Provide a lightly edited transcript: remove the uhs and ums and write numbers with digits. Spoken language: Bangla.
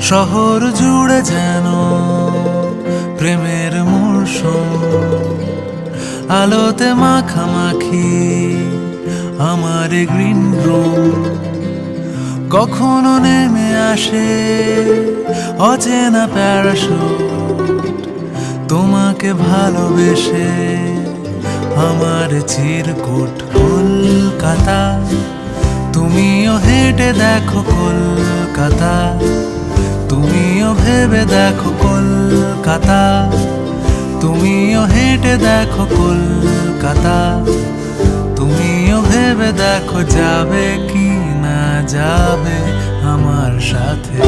শহর জুড়ে যেন প্রেমের মৌসুম, আলোতে মাখামাখি আমার গ্রিন রুম। কখনো নেমে আসে অচেনা প্যারাশুট, তোমাকে ভালোবেসে আমার চিরকুট। কলকাতা, তুমিও হেঁটে দেখো কলকাতা, তুমিও ভেবে দেখো কলকাতা, তুমিও হেঁটে দেখো কলকাতা, তুমিও ভেবে দেখো যাবে কি না যাবে আমার সাথে।